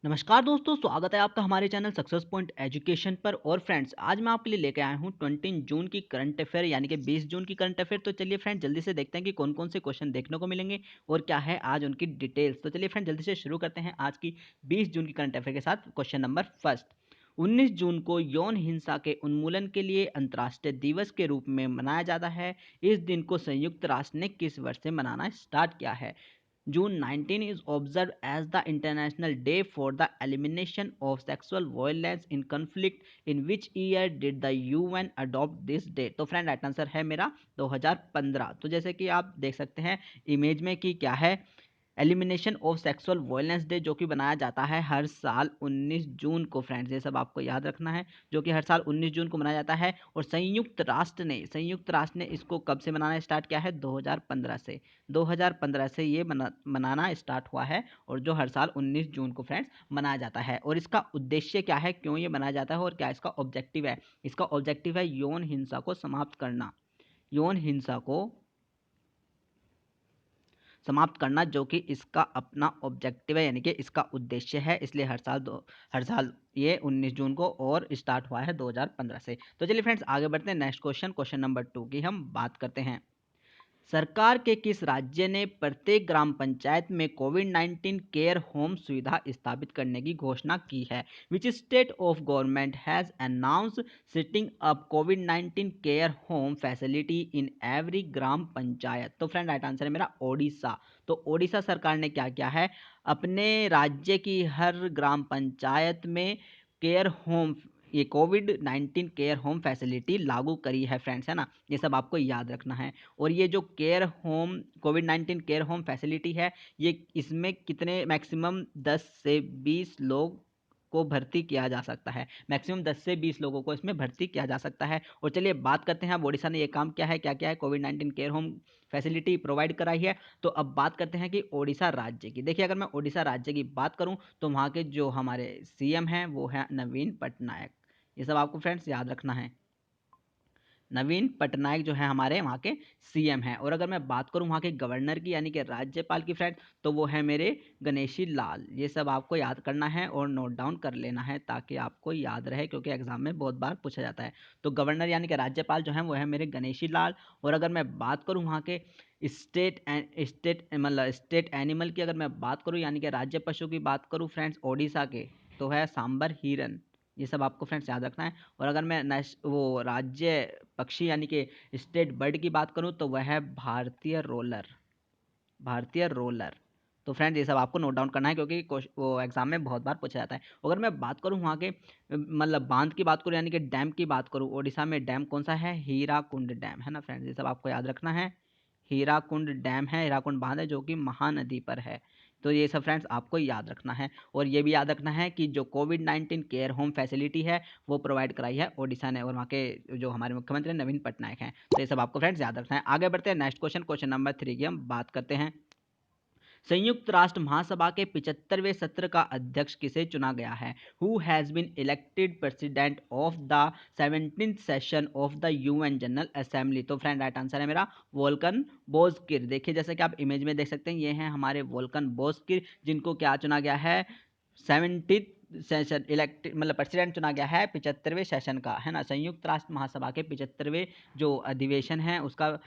नमस्कार दोस्तों, स्वागत है आपका हमारे चैनल सक्सेस पॉइंट एजुकेशन पर। और फ्रेंड्स, आज मैं आपके लिए लेके आया हूँ 20 जून की करंट अफेयर यानी कि 20 जून की करंट अफेयर। तो चलिए फ्रेंड्स, जल्दी से देखते हैं कि कौन कौन से क्वेश्चन देखने को मिलेंगे और क्या है आज उनकी डिटेल्स। तो चलिए फ्रेंड्स, जल्दी से शुरू करते हैं आज की 20 जून की करंट अफेयर के साथ। क्वेश्चन नंबर फर्स्ट, 19 जून को यौन हिंसा के उन्मूलन के लिए अंतर्राष्ट्रीय दिवस के रूप में मनाया जाता है। इस दिन को संयुक्त राष्ट्र ने किस वर्ष से मनाना स्टार्ट किया है? June 19 is observed as the International Day for the Elimination of Sexual Violence in Conflict. In which year did the UN adopt this date? तो फ्रेंड, राइट आंसर है मेरा 2015। तो जैसे कि आप देख सकते हैं इमेज में कि क्या है, elimination of sexual violence day, जो कि बनाया जाता है हर साल 19 जून को। फ्रेंड्स, ये सब आपको याद रखना है, जो कि हर साल 19 जून को मनाया जाता है। और संयुक्त राष्ट्र ने इसको कब से मनाना स्टार्ट किया है? 2015 से। 2015 से ये मनाना स्टार्ट हुआ है, और जो हर साल 19 जून को फ्रेंड्स मनाया जाता है। और इसका उद्देश्य क्या है, क्यों ये मनाया जाता है और क्या इसका ऑब्जेक्टिव है? इसका ऑब्जेक्टिव है यौन हिंसा को समाप्त करना। यौन हिंसा को समाप्त करना, जो कि इसका अपना ऑब्जेक्टिव है, यानी कि इसका उद्देश्य है। इसलिए हर साल ये 19 जून को और स्टार्ट हुआ है 2015 से। तो चलिए फ्रेंड्स, आगे बढ़ते हैं। नेक्स्ट क्वेश्चन, क्वेश्चन नंबर 2 की हम बात करते हैं। सरकार के किस राज्य ने प्रत्येक ग्राम पंचायत में कोविड-19 केयर होम सुविधा स्थापित करने की घोषणा की है? Which state of government has announce setting up कोविड-19 care home facility in every gram panchayat? तो फ्रेंड, राइट आंसर है मेरा ओडिशा। तो ओडिशा सरकार ने क्या किया है, अपने राज्य की हर ग्राम पंचायत में केयर होम, ये कोविड-19 केयर होम फैसिलिटी लागू करी है फ्रेंड्स, है ना। ये सब आपको याद रखना है। और ये जो केयर होम, कोविड-19 केयर होम फैसिलिटी है, ये इसमें कितने मैक्सिमम 10 से 20 लोग को भर्ती किया जा सकता है। मैक्सिमम 10 से 20 लोगों को इसमें भर्ती किया जा सकता है। और चलिए बात करते हैं, अब ओडिशा ने ये काम किया है, क्या-क्या है, कोविड-19 केयर होम फैसिलिटी प्रोवाइड कराई है। तो अब बात करते हैं कि ओडिशा राज्य की। देखिए, अगर मैं ओडिशा राज्य की बात करूँ तो वहाँ के जो हमारे सीएम हैं वो हैं नवीन पटनायक। ये सब आपको फ्रेंड्स याद रखना है। नवीन पटनायक जो है हमारे वहाँ के सीएम हैं। और अगर मैं बात करूँ वहाँ के गवर्नर की यानी कि राज्यपाल की फ्रेंड, तो वो है मेरे गणेशी लाल। ये सब आपको याद करना है और नोट डाउन कर लेना है, ताकि आपको याद रहे, क्योंकि एग्जाम में बहुत बार पूछा जाता है। तो गवर्नर यानी कि राज्यपाल जो है वो है मेरे गणेशी लाल। और अगर मैं बात करूँ वहाँ के स्टेट एनिमल की, अगर मैं बात करूँ यानी कि राज्य पशु की बात करूँ फ्रेंड्स ओडिशा के, तो है सांबर हिरन। ये सब आपको फ्रेंड्स याद रखना है। और अगर मैं वो राज्य पक्षी यानी कि स्टेट बर्ड की बात करूँ, तो वह है भारतीय रोलर। भारतीय रोलर। तो फ्रेंड्स, ये सब आपको नोट डाउन करना है, क्योंकि वो एग्जाम में बहुत बार पूछा जाता है। अगर मैं बात करूँ वहाँ के बांध की बात करूँ यानी कि डैम की बात करूँ, ओडिशा में डैम कौन सा है? हीराकुंड डैम, है ना फ्रेंड्स। ये सब आपको याद रखना है। हीराकुंड डैम है, हीराकुंड बांध है, जो कि महानदी पर है। तो ये सब फ्रेंड्स आपको याद रखना है। और ये भी याद रखना है कि जो कोविड-19 केयर होम फैसिलिटी है वो प्रोवाइड कराई है ओडिशा ने, और वहाँ के जो हमारे मुख्यमंत्री नवीन पटनायक हैं। तो ये सब आपको फ्रेंड्स याद रखना है। आगे बढ़ते हैं, नेक्स्ट क्वेश्चन, क्वेश्चन नंबर 3 की हम बात करते हैं। संयुक्त राष्ट्र महासभा के 75वें सत्र का अध्यक्ष किसे चुना गया है? Who has been elected president of the 17th session of the UN General Assembly? तो फ्रेंड, राइट आंसर है मेरा वोल्कन बोजकिर। देखिए, जैसे कि आप इमेज में देख सकते हैं, ये हैं हमारे वोल्कन बोजकिर, जिनको क्या चुना गया है? 70 सेशन इलेक्ट प्रेसिडेंट चुना गया है 75वें सेशन का, है ना। संयुक्त राष्ट्र महासभा के 75वें जो अधिवेशन है उसका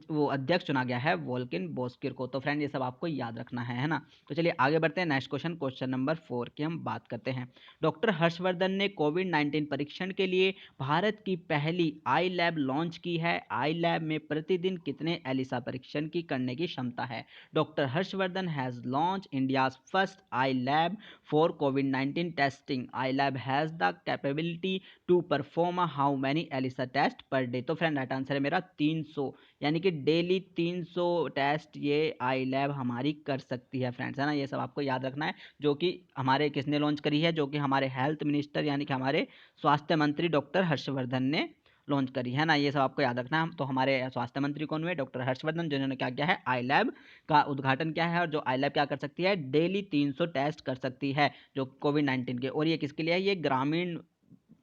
वो अध्यक्ष चुना गया है वोल्किन बोस्किर को। तो फ्रेंड, ये सब आपको याद रखना है ना। तो चलिए आगे बढ़ते हैं, नेक्स्ट क्वेश्चन, क्वेश्चन नंबर 4 की हम बात करते हैं। डॉक्टर हर्षवर्धन ने कोविड-19 परीक्षण के लिए भारत की पहली आई लैब लॉन्च की है। आई लैब में प्रतिदिन कितने एलिसा परीक्षण की करने की क्षमता है? Doctor Harshvardhan has launch India's first I lab for कोविड-19 टेस्टिंग। I lab has the capability to perform how many ELISA test per day? तो फ्रेंड, राइट आंसर है मेरा 300, यानी कि डेली 300 टेस्ट ये आई लैब हमारी कर सकती है फ्रेंड्स, है ना। ये सब आपको याद रखना है, जो कि हमारे किसने लॉन्च करी है? जो कि हमारे हेल्थ मिनिस्टर यानी कि हमारे स्वास्थ्य मंत्री डॉक्टर हर्षवर्धन ने लॉन्च करी है ना। ये सब आपको याद रखना है। तो हमारे स्वास्थ्य मंत्री कौन हुए? डॉक्टर हर्षवर्धन, जिन्होंने क्या किया है? आई लैब का उद्घाटन किया है। और जो आई लैब क्या कर सकती है? डेली 300 टेस्ट कर सकती है जो कोविड-19 के। और ये किसके लिए है? ये ग्रामीण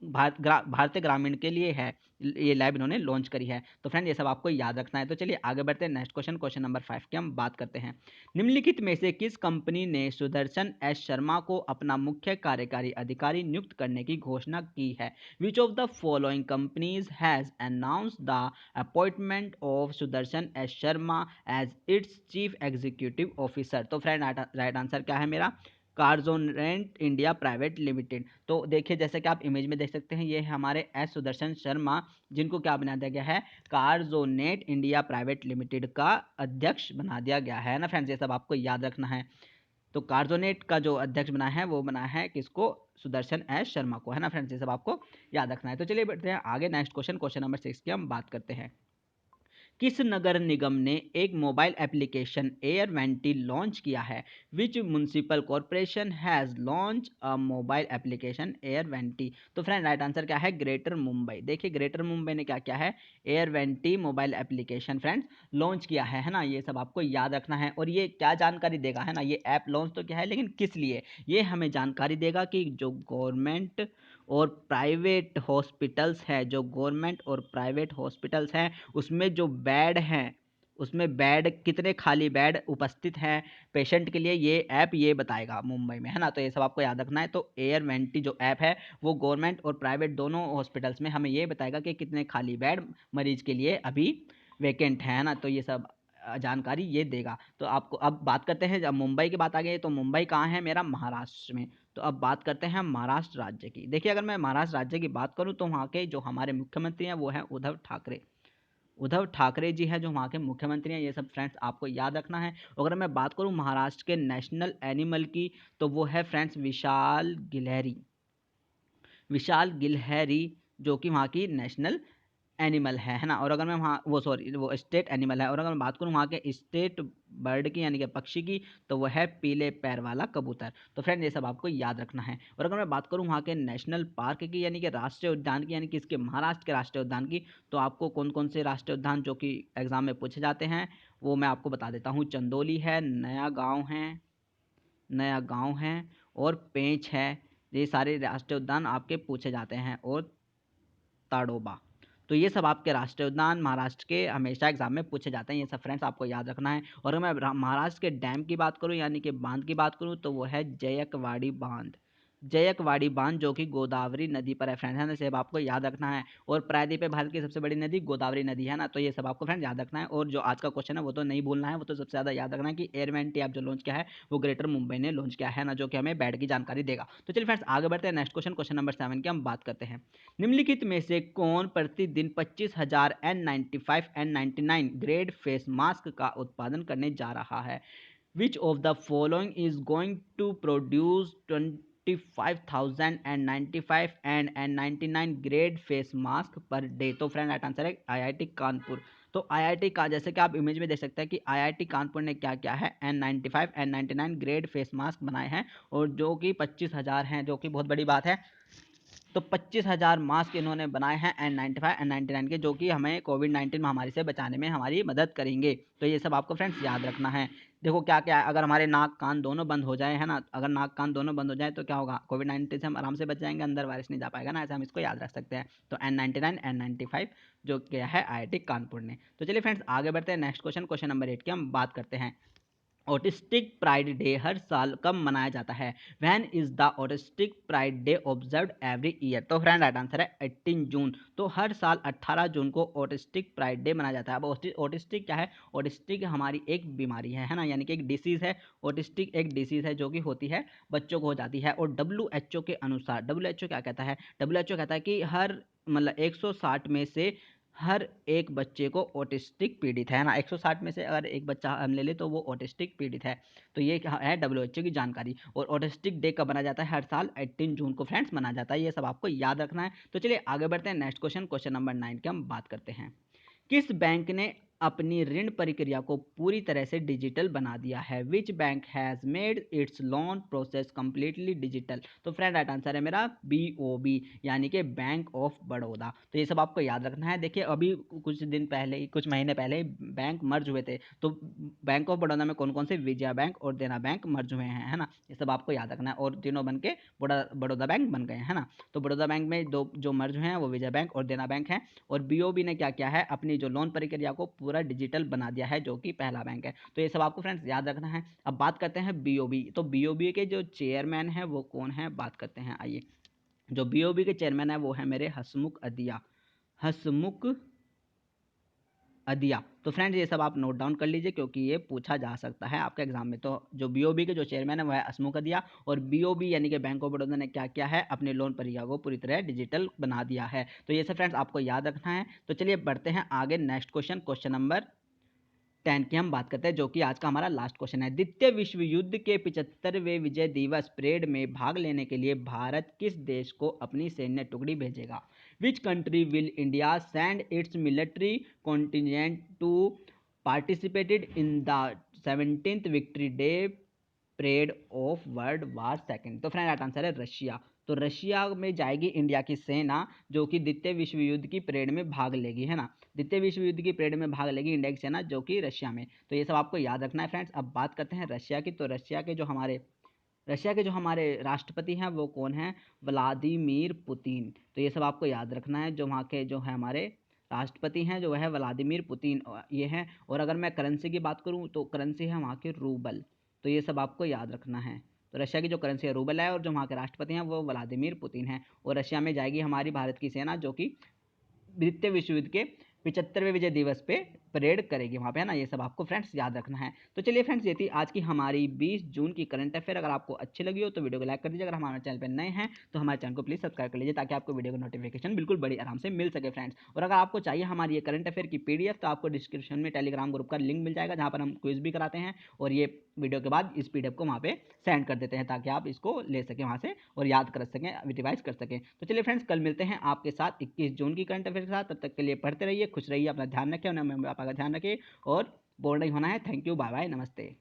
भारतीय ग्रामीण के लिए है, ये लैब इन्होंने लॉन्च करी है। तो फ्रेंड ये सब आपको याद रखना है। तो चलिए आगे बढ़ते हैं नेक्स्ट क्वेश्चन, क्वेश्चन नंबर 5 की हम बात करते हैं। निम्नलिखित में से किस कंपनी ने सुदर्शन एस शर्मा को अपना मुख्य कार्यकारी अधिकारी नियुक्त करने की घोषणा की है? Which of the following companies has announced the appointment of Sudarshan S Sharma as its chief executive officer? तो फ्रेंड राइट आंसर क्या है मेरा? Carzonet India private limited. तो देखिए जैसे कि आप इमेज में देख सकते हैं, ये है हमारे एस सुदर्शन शर्मा, जिनको क्या बना दिया गया है? कार्जोनेट इंडिया प्राइवेट लिमिटेड का अध्यक्ष बना दिया गया है ना फ्रेंड्स, ये सब आपको याद रखना है। तो कार्जोनेट का जो अध्यक्ष बना है वो बना है किसको? सुदर्शन एस शर्मा को, है ना फ्रेंड्स, ये सब आपको याद रखना है। तो चलिए बढ़ते हैं आगे नेक्स्ट क्वेश्चन, क्वेश्चन नंबर 6 की हम बात करते हैं। किस नगर निगम ने एक mobile application air venti launch किया है? Which municipal corporation has launch a mobile application air venti? तो फ्रेंड राइट आंसर क्या है? ग्रेटर मुंबई। देखिए ग्रेटर मुंबई ने क्या किया है? Air venti mobile application friends launch किया है ना, ये सब आपको याद रखना है। और ये क्या जानकारी देगा, है ना, ये ऐप लॉन्च तो क्या है लेकिन किस लिए, ये हमें जानकारी देगा कि जो गवर्नमेंट और प्राइवेट हॉस्पिटल्स है, जो गवर्नमेंट और प्राइवेट हॉस्पिटल्स हैं उसमें जो बेड हैं, उसमें बेड कितने खाली बेड उपस्थित हैं पेशेंट के लिए, ये ऐप ये बताएगा मुंबई में, है ना। तो ये सब आपको याद रखना है। तो एयर वेंटी जो ऐप है वो गवर्नमेंट और प्राइवेट दोनों हॉस्पिटल्स में हमें ये बताएगा कि कितने खाली बेड मरीज के लिए अभी वैकेंट है ना। तो ये सब जानकारी ये देगा। तो आपको अब बात करते हैं, जब मुंबई की बात आ गई तो मुंबई कहाँ है मेरा? महाराष्ट्र में। तो अब बात करते हैं महाराष्ट्र राज्य की। देखिए अगर मैं महाराष्ट्र राज्य की बात करूं तो वहाँ के जो हमारे मुख्यमंत्री हैं वो हैं उद्धव ठाकरे। उद्धव ठाकरे जी हैं जो वहाँ के मुख्यमंत्री हैं, ये सब फ्रेंड्स आपको याद रखना है। अगर मैं बात करूँ महाराष्ट्र के नेशनल एनिमल की तो वो है फ्रेंड्स विशाल गिलहरी। विशाल गिलहरी जो कि वहाँ की नेशनल एनिमल है ना। और अगर मैं वहाँ वो सॉरी वो स्टेट एनिमल है। और अगर मैं बात करूँ वहाँ के स्टेट बर्ड की यानी कि पक्षी की तो वो है पीले पैर वाला कबूतर। तो फ्रेंड ये सब आपको याद रखना है। और अगर मैं बात करूँ वहाँ के नेशनल पार्क की यानी कि राष्ट्रीय उद्यान की, यानी कि इसके महाराष्ट्र के राष्ट्रीय उद्यान की, तो आपको कौन कौन से राष्ट्रीय उद्यान जो कि एग्जाम में पूछे जाते हैं वो मैं आपको बता देता हूँ। चंदोली है, नया गांव है और पेंच है। ये सारे राष्ट्रीय उद्यान आपके पूछे जाते हैं। और ताडोबा। तो ये सब आपके राष्ट्रीय उद्यान महाराष्ट्र के हमेशा एग्जाम में पूछे जाते हैं, ये सब फ्रेंड्स आपको याद रखना है। और अगर मैं महाराष्ट्र के डैम की बात करूं यानी कि बांध की बात करूं तो वो है जयकवाड़ी बांध। जयकवाड़ी बांध जो कि गोदावरी नदी पर है फ्रेंड्स, है ना, सब आपको याद रखना है। और प्रायद्वीपीय भारत की सबसे बड़ी नदी गोदावरी नदी है ना। तो ये सब आपको फ्रेंड्स याद रखना है। और जो आज का क्वेश्चन है वो तो नहीं भूलना है, वो तो सबसे ज़्यादा याद रखना है कि एयर वेंटी ऐप जो लॉन्च किया है वो ग्रेटर मुंबई ने लॉन्च किया है ना, जो कि हमें बेड की जानकारी देगा। तो चलिए फ्रेंड्स आगे बढ़ते हैं नेक्स्ट क्वेश्चन, क्वेश्चन नंबर 7 की हम बात करते हैं। निम्नलिखित में से कौन प्रतिदिन 25,000 N95 N99 grade face mask का उत्पादन करने जा रहा है? Which of the following is going to produce 25,000 N95 and N99 grade face mask पर डे? तो फ्रेंड राइट आंसर है आईआईटी कानपुर। तो आईआईटी का जैसे कि आप इमेज में देख सकते हैं कि आईआईटी कानपुर ने क्या किया है? N95 N99 grade face mask बनाए हैं और जो कि 25,000 हैं, जो कि बहुत बड़ी बात है। तो 25,000 मास्क इन्होंने बनाए हैं N95 N99 के, जो कि हमें कोविड-19 महामारी से बचाने में हमारी मदद करेंगे। तो ये सब आपको फ्रेंड्स याद रखना है। देखो क्या क्या है, अगर हमारे नाक कान दोनों बंद हो जाए, है ना, अगर नाक कान दोनों बंद हो जाए तो क्या होगा? कोविड-19 से हम आराम से बच जाएंगे, अंदर वायरस नहीं जा पाएगा ना, ऐसे हम इसको याद रख सकते हैं। तो N99 N95 जो किया है आईआईटी कानपुर ने। तो चलिए फ्रेंड्स आगे बढ़ते हैं नेक्स्ट क्वेश्चन, क्वेश्चन नंबर 8 की हम बात करते हैं। ऑटिस्टिक प्राइड डे हर साल कब मनाया जाता है? When is the autistic pride day observed every year? तो फ्रेंड राइट आंसर है 18 जून। तो हर साल 18 जून को ऑटिस्टिक प्राइड डे मनाया जाता है। अब ऑटिस्टिक क्या है? ऑटिस्टिक हमारी एक बीमारी है ना, यानी कि एक डिसीज है। ऑटिस्टिक एक डिसीज है जो कि होती है बच्चों को हो जाती है। और डब्ल्यू के अनुसार, डब्ल्यू क्या कहता है? डब्ल्यू कहता है कि हर मतलब 160 में से हर एक बच्चे को ऑटिस्टिक पीड़ित है ना। 160 में से अगर एक बच्चा हम ले ले तो वो ऑटिस्टिक पीड़ित है। तो ये है डब्ल्यूएचओ की जानकारी। और ऑटिस्टिक डे कब मनाया जाता है? हर साल 18 जून को फ्रेंड्स मनाया जाता है। ये सब आपको याद रखना है। तो चलिए आगे बढ़ते हैं नेक्स्ट क्वेश्चन, क्वेश्चन नंबर 9 की हम बात करते हैं। किस बैंक ने अपनी ऋण प्रक्रिया को पूरी तरह से डिजिटल बना दिया है? Which bank has made it's loan process completely digital? तो फ्रेंड राइट आंसर है मेरा BOB, यानी कि बैंक ऑफ बड़ौदा। तो ये सब आपको याद रखना है। देखिए अभी कुछ दिन पहले ही, कुछ महीने पहले ही बैंक मर्ज हुए थे, तो बैंक ऑफ बड़ौदा में कौन कौन से, विजया बैंक और देना बैंक मर्ज हुए हैं, है ना। ये सब आपको याद रखना है, और तीनों बन के बड़ौदा बैंक बन गए हैं, है ना। तो बड़ौदा बैंक में दो जो मर्ज हुए हैं वो विजया बैंक और देना बैंक है। और BOB ने क्या किया है, अपनी जो लोन प्रक्रिया को पूरा डिजिटल बना दिया है, जो कि पहला बैंक है। तो ये सब आपको फ्रेंड्स याद रखना है। अब बात करते हैं BOB। तो BOB के जो चेयरमैन है वो कौन है, बात करते हैं। आइए, जो BOB के चेयरमैन है वो है मेरे हसमुख अदिया, हसमुख अदिया। तो फ्रेंड्स ये सब आप नोट डाउन कर लीजिए, क्योंकि ये पूछा जा सकता है आपके एग्जाम में। तो जो BOB के जो चेयरमैन है वो है हसमुख अदिया, और BOB यानी कि बैंक ऑफ बड़ौदा ने क्या किया है, अपने लोन प्रक्रिया को पूरी तरह डिजिटल बना दिया है। तो ये सब फ्रेंड्स आपको याद रखना है। तो चलिए बढ़ते हैं आगे, नेक्स्ट क्वेश्चन, क्वेश्चन नंबर 10 की हम बात करते हैं, जो कि आज का हमारा लास्ट क्वेश्चन है। द्वितीय विश्व युद्ध के 75वें विजय दिवस परेड में भाग लेने के लिए भारत किस देश को अपनी सैन्य टुकड़ी भेजेगा? Which country will India send its military contingent to participated in the 17th victory day parade of world war second? तो फ्रेंड राइट आंसर है रशिया। तो रशिया में जाएगी इंडिया की सेना, जो कि द्वितीय विश्व युद्ध की परेड में भाग लेगी, है ना। द्वितीय विश्व युद्ध की परेड में भाग लेगी इंडिया की सेना, जो कि रशिया में। तो ये सब आपको याद रखना है फ्रेंड्स। अब बात करते हैं रशिया की। तो रशिया के जो हमारे राष्ट्रपति हैं वो कौन है, व्लादिमीर पुतिन। तो ये सब आपको याद रखना है। जो वहाँ के जो है हमारे राष्ट्रपति हैं जो है व्लादिमीर पुतिन ये हैं। और अगर मैं करेंसी की बात करूँ तो करेंसी है वहाँ के रूबल। तो ये सब आपको याद रखना है। तो रशिया की जो करेंसी है रूबल है, और जो वहाँ के राष्ट्रपति हैं वो व्लादिमीर पुतिन हैं। और रशिया में जाएगी हमारी भारत की सेना, जो कि द्वितीय विश्व युद्ध के 75वें विजय दिवस पे परेड करेगी वहाँ पे, है ना। ये सब आपको फ्रेंड्स याद रखना है। तो चलिए फ्रेंड्स, ये थी आज की हमारी 20 जून की करंट अफेयर। अगर आपको अच्छी लगी हो तो वीडियो को लाइक कर दीजिए। अगर हमारे चैनल पर नए हैं तो हमारे चैनल को प्लीज़ सब्सक्राइब कर लीजिए, ताकि आपको वीडियो का नोटिफिकेशन बिल्कुल बड़ी आराम से मिल सके फ्रेंड्स। और अगर आपको चाहिए हमारी ये करंट अफेयर की PDF, तो आपको डिस्क्रिप्शन में टेलीग्राम ग्रुप का लिंक मिल जाएगा, जहाँ पर हम क्विज भी कराते हैं, और ये वीडियो के बाद इस PDF को वहाँ पे सेंड कर देते हैं, ताकि आप इसको ले सकें वहाँ से और याद कर सकें, रिवाइज कर सकें। तो चलिए फ्रेंड्स, कल मिलते हैं आपके साथ 21 जून की करंट अफेयर के साथ। तब तक के लिए पढ़ते रहिए, खुश रहिए, अपना ध्यान रखिए, अपने मम्मी पापा का ध्यान रखिए, और बोर नहीं होना है। थैंक यू, बाय बाय, नमस्ते।